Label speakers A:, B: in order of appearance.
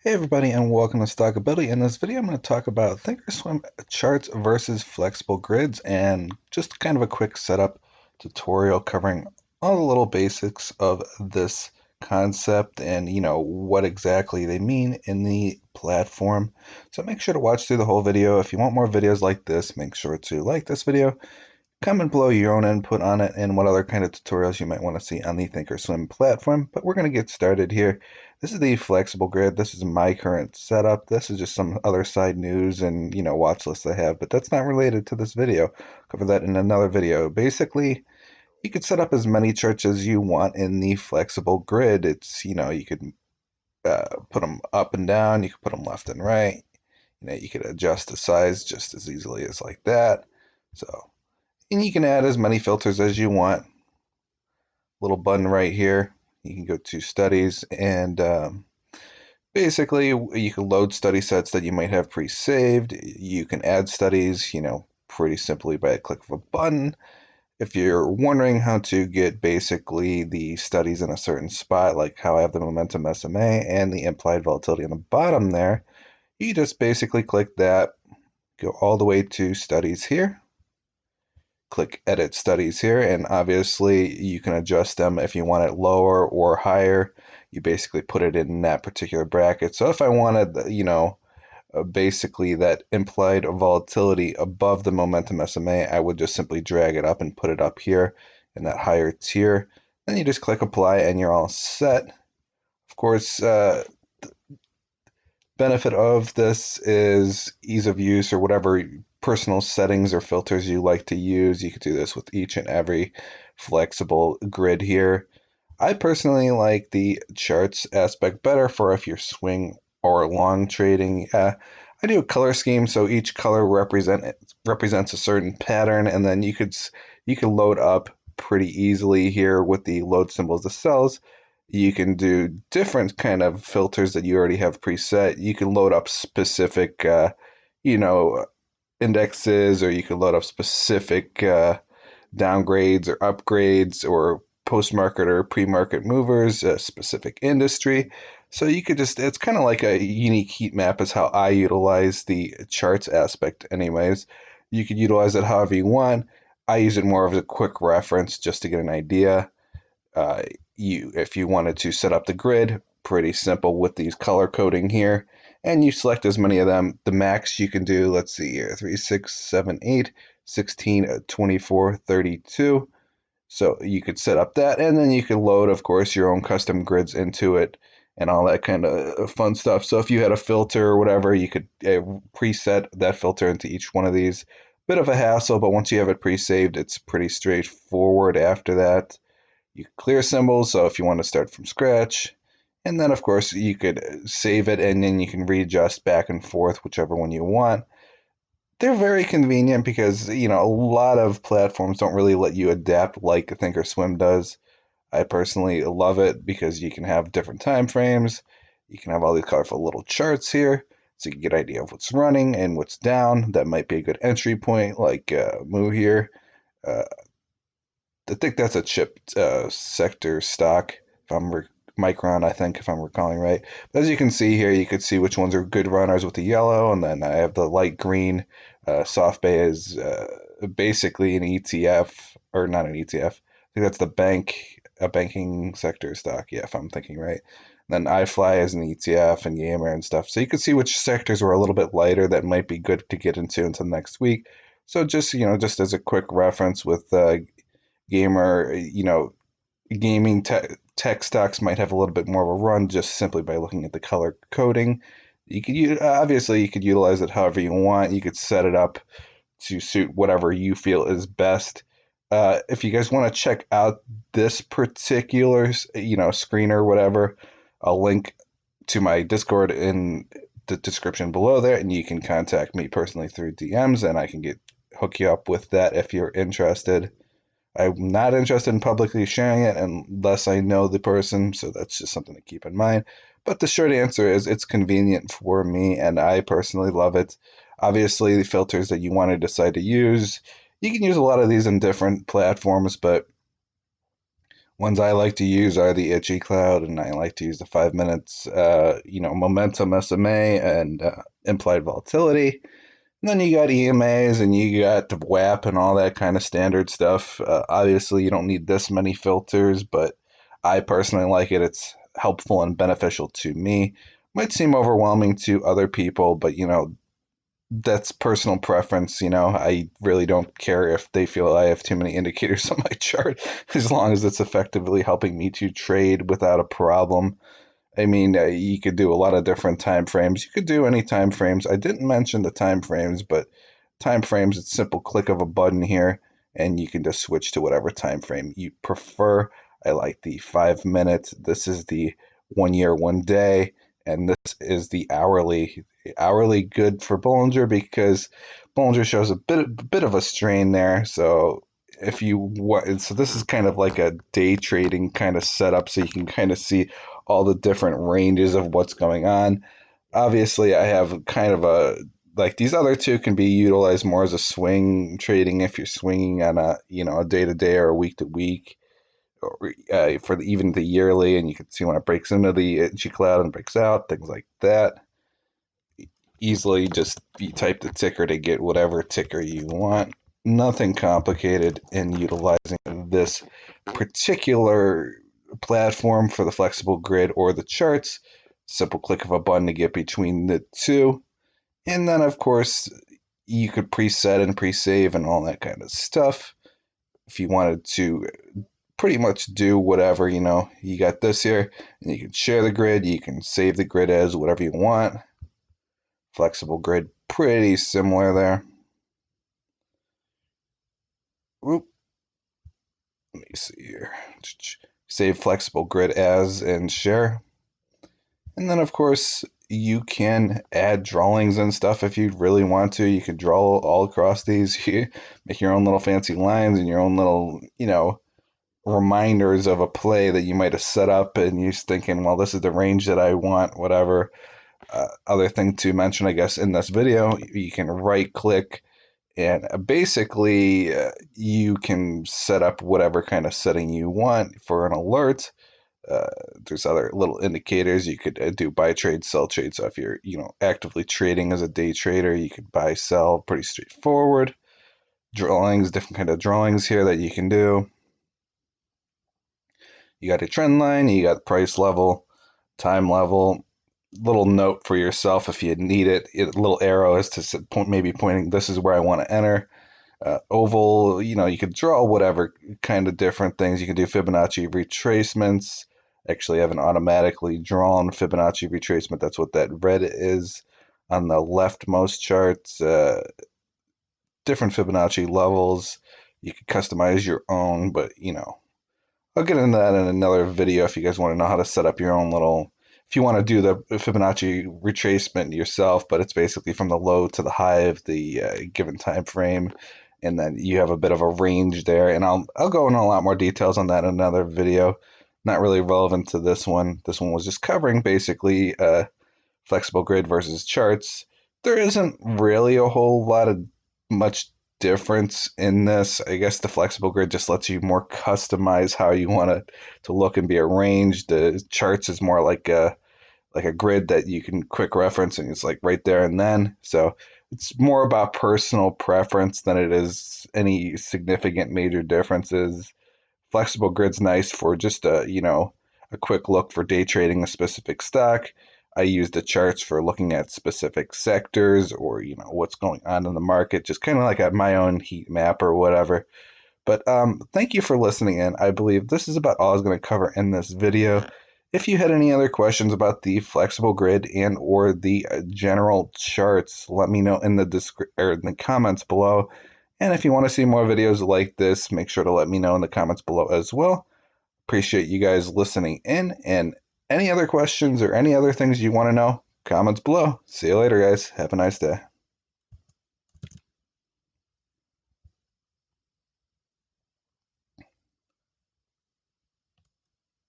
A: Hey everybody, and welcome to Stockability. In this video I'm going to talk about ThinkorSwim charts versus flexible grids and just kind of a quick setup tutorial covering all the little basics of this concept and what exactly they mean in the platform. So make sure to watch through the whole video. If you want more videos like this, make sure to like this video. Comment below your own input on it and what other kind of tutorials you might want to see on the ThinkorSwim platform. But we're going to get started here. This is the flexible grid. This is my current setup. This is just some other side news and watch lists I have, but that's not related to this video. Cover that in another video. Basically, you could set up as many charts as you want in the flexible grid. It's you could put them up and down. You could put them left and right. You could adjust the size just as easily as like that. So. And you can add as many filters as you want. Little button right here. You can go to studies and basically you can load study sets that you might have pre-saved. You can add studies, pretty simply by a click of a button. If you're wondering how to get basically the studies in a certain spot, like how I have the momentum SMA and the implied volatility on the bottom there, you just basically click that, go all the way to studies here. Click edit studies here, and obviously you can adjust them if you want it lower or higher. You basically put it in that particular bracket. So if I wanted, basically that implied volatility above the momentum SMA, I would just simply drag it up and put it up here in that higher tier. Then you just click apply and you're all set. Of course, benefit of this is ease of use or whatever personal settings or filters you like to use. You could do this with each and every flexible grid here. I personally like the charts aspect better for if you're swing or long trading. I do a color scheme, so each color represents a certain pattern, and then you could load up pretty easily here with the load symbols, the cells. You can do different kind of filters that you already have preset. You can load up specific, you know, indexes, or you can load up specific downgrades or upgrades or post-market or pre-market movers, a specific industry. So you could just, it's kind of like a unique heat map is how I utilize the charts aspect anyways. You could utilize it however you want. I use it more of a quick reference just to get an idea. If you wanted to set up the grid, pretty simple with these color coding here, and you select as many of them. The max you can do, let's see here, 3, 6, 7, 8, 16, 24, 32. So you could set up that, and then you could load, of course, your own custom grids into it and all that kind of fun stuff. So if you had a filter or whatever, you could preset that filter into each one of these. Bit of a hassle, but once you have it pre-saved, it's pretty straightforward after that. You clear symbols, so if you want to start from scratch. And then, of course, you could save it, and then you can readjust back and forth, whichever one you want. They're very convenient because, a lot of platforms don't really let you adapt like ThinkorSwim does. I personally love it because you can have different time frames. You can have all these colorful little charts here, so you can get an idea of what's running and what's down. That might be a good entry point, like move here. Uh, I think that's a chip sector stock. If I'm Micron, I think if I'm recalling right. But as you can see here, you could see which ones are good runners with the yellow, and then I have the light green. SoftBay is basically an ETF, or not an ETF. I think that's a banking sector stock. Yeah, if I'm thinking right. And then iFly is an ETF and Yammer and stuff. So you can see which sectors were a little bit lighter that might be good to get into until next week. So just as a quick reference with gamer, gaming tech stocks might have a little bit more of a run just simply by looking at the color coding. Obviously you could utilize it however you want. You could set it up to suit whatever you feel is best. If you guys want to check out this particular, screen or whatever, I'll link to my Discord in the description below there, and you can contact me personally through DMs, and I can hook you up with that if you're interested. I'm not interested in publicly sharing it unless I know the person, so that's just something to keep in mind. But the short answer is it's convenient for me, and I personally love it. Obviously, the filters that you want to decide to use, you can use a lot of these in different platforms, but Ones I like to use are the Itchy Cloud, and I like to use the 5 minutes, momentum SMA and implied volatility. And then you got EMAs and you got the WAP and all that kind of standard stuff. Obviously, you don't need this many filters, but I personally like it. It's helpful and beneficial to me. Might seem overwhelming to other people, but that's personal preference. I really don't care if they feel I have too many indicators on my chart, as long as it's effectively helping me to trade without a problem. I mean, you could do a lot of different time frames. You could do any time frames. I didn't mention the time frames, but time frames, it's a simple click of a button here, and you can just switch to whatever time frame you prefer. I like the 5 minute. This is the 1 year, 1 day, and this is the hourly. Hourly good for Bollinger because Bollinger shows a bit of a strain there. So if you want, so this is kind of like a day trading kind of setup, so you can kind of see all the different ranges of what's going on. Obviously, I have kind of a like these other two can be utilized more as a swing trading if you're swinging on a day to day or a week to week, or even the yearly, and you can see when it breaks into the G cloud and breaks out, things like that. Easily just you type the ticker to get whatever ticker you want. Nothing complicated in utilizing this particular platform for the flexible grid or the charts. Simple click of a button to get between the two. And then, of course, you could preset and pre-save and all that kind of stuff. If you wanted to pretty much do whatever, you got this here, and you can share the grid, you can save the grid as whatever you want. Flexible grid, pretty similar there. Oop. Let me see here. Save flexible grid as and share. And then, of course, you can add drawings and stuff if you really want to. You could draw all across these. You make your own little fancy lines and your own little, reminders of a play that you might have set up, and you're thinking, well, this is the range that I want, whatever. Other thing to mention, I guess, in this video, you can right click and basically you can set up whatever kind of setting you want for an alert. Uh, there's other little indicators you could do: buy trade, sell trade. So if you're actively trading as a day trader, you could buy, sell, pretty straightforward. Drawings, different kind of drawings here that you can do. You got a trend line, you got price level, time level. Little note for yourself if you need it. A little arrow is to maybe pointing, this is where I want to enter. Oval, you could draw whatever kind of different things. You can do Fibonacci retracements. Actually, I have an automatically drawn Fibonacci retracement. That's what that red is on the leftmost charts. Different Fibonacci levels. You can customize your own, but I'll get into that in another video if you guys want to know how to set up your own little. If you want to do the Fibonacci retracement yourself, but it's basically from the low to the high of the given time frame, and then you have a bit of a range there. And I'll go into a lot more details on that in another video. Not really relevant to this one. This one was just covering basically flexible grid versus charts. There isn't really a whole lot of much difference in this. I guess the flexible grid just lets you more customize how you want it to look and be arranged. The charts is more like a grid that you can quick reference, and it's like right there and then. So it's more about personal preference than it is any significant major differences. Flexible grid's nice for just a quick look for day trading a specific stock. I use the charts for looking at specific sectors or what's going on in the market, just kind of like at my own heat map or whatever. But thank you for listening in. I believe this is about all I was going to cover in this video. If you had any other questions about the flexible grid and or the general charts, let me know in the comments below. And if you want to see more videos like this, make sure to let me know in the comments below as well. Appreciate you guys listening in, and any other questions or any other things you want to know, comments below. See you later, guys. Have a nice day.